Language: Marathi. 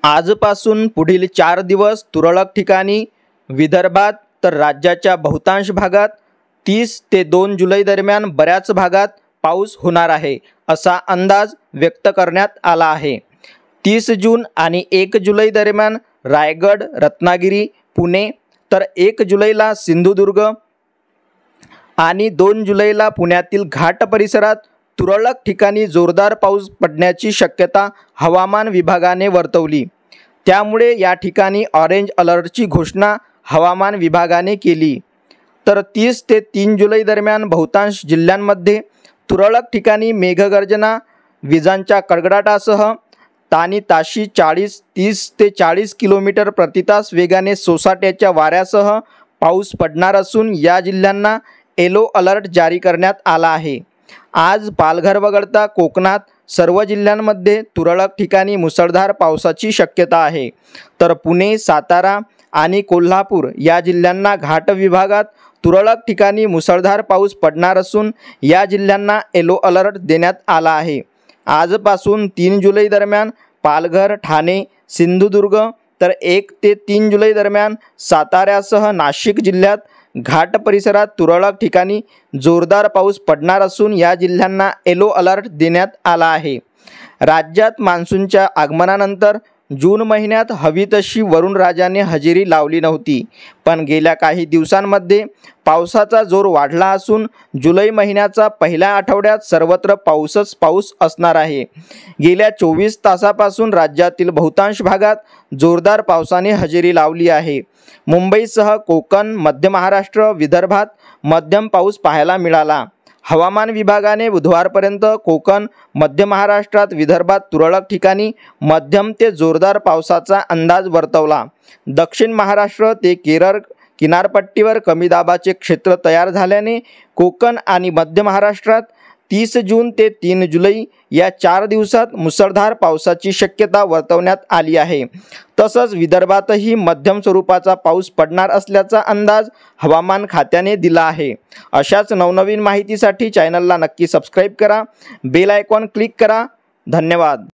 आजपासून पुढील 4 दिवस तुरळक ठिकाणी विदर्भात तर राज्याच्या बहुतांश भागात 30 ते 2 जुलै दरम्यान बऱ्याच भागात पाऊस होणार आहे असा अंदाज व्यक्त करण्यात आला आहे। 30 जून आणि 1 जुलै दरम्यान रायगड, रत्नागिरी, पुणे तर 1 जुलैला सिंधुदुर्ग आणि 2 जुलैला पुण्यातील घाट परिसरात तुरळक ठिकाणी जोरदार पाऊस पडण्याची शक्यता हवामान विभागाने वर्तवली। त्यामुळे या ठिकाणी ऑरेंज अलर्टची घोषणा हवामान विभागाने केली। तर 30 ते 3 जुलै दरम्यान बहुतांश जिल्ह्यांमध्ये तुरळक ठिकाणी मेघगर्जना, विजांच्या कडकडाटासह ताशी 30 ते 40 किलोमीटर प्रति तास वेगाने सोसाट्याच्या वाऱ्यासह पाऊस पडणार असून या जिल्ह्यांना येलो अलर्ट जारी करण्यात आला आहे। आज पालघर वगळता कोकणात सर्व जिल्ह्यांमध्ये तुरळक ठिकाणी मुसळधार पावसाची शक्यता आहे। तर पुणे, सातारा आणि कोल्हापूर या जिल्ह्यांना घाट विभागात तुरळक ठिकाणी मुसळधार पाऊस पडणार असून या जिल्ह्यांना येलो अलर्ट देण्यात आला आहे। आजपासून 3 जुलै दरम्यान पालघर, ठाणे, सिंधुदुर्ग तर 1 ते 3 जुलै दरम्यान साताऱ्यासह नाशिक जिल्ह्यात घाट परिसरात तुरळक ठिकाणी जोरदार पाऊस पडणार असून या जिल्ह्यांना येलो अलर्ट देण्यात आला आहे। राज्यात मान्सूनच्या आगमनानंतर जून महिन्यात हवी तशी वरुणराजाने हजेरी लावली नव्हती, पण गेल्या काही दिवसांमध्ये पावसाचा जोर वाढला असून जुलै महिन्याचा पहिल्या आठवड्यात सर्वत्र पाऊस असणार आहे। गेल्या 24 तासापासून राज्यातील बहुतांश भागात जोरदार पावसाने हजेरी लावली आहे। मुंबईसह कोकण, मध्य महाराष्ट्र, विदर्भात मध्यम पाऊस पाहायला मिळाला। हवामान विभागाने बुधवारपर्यंत कोकण, मध्य महाराष्ट्रात, विदर्भात तुरळक ठिकाणी मध्यम ते जोरदार पावसाचा अंदाज वर्तवला। दक्षिण महाराष्ट्र ते केरळ किनारपट्टीवर कमी दाबाचे क्षेत्र तयार झाल्याने कोकण आणि मध्य महाराष्ट्रात 30 जून ते 3 जुलै या 4 दिवसात मुसळधार पावसाची शक्यता वर्तवण्यात आली आहे। तसंच विदर्भातही मध्यम स्वरूपाचा पाऊस पडणार असल्याचा अंदाज हवामान खात्याने दिला आहे। अशाच नवनवीन माहितीसाठी चॅनलला नक्की सबस्क्राईब करा, बेल आयकॉन क्लिक करा। धन्यवाद।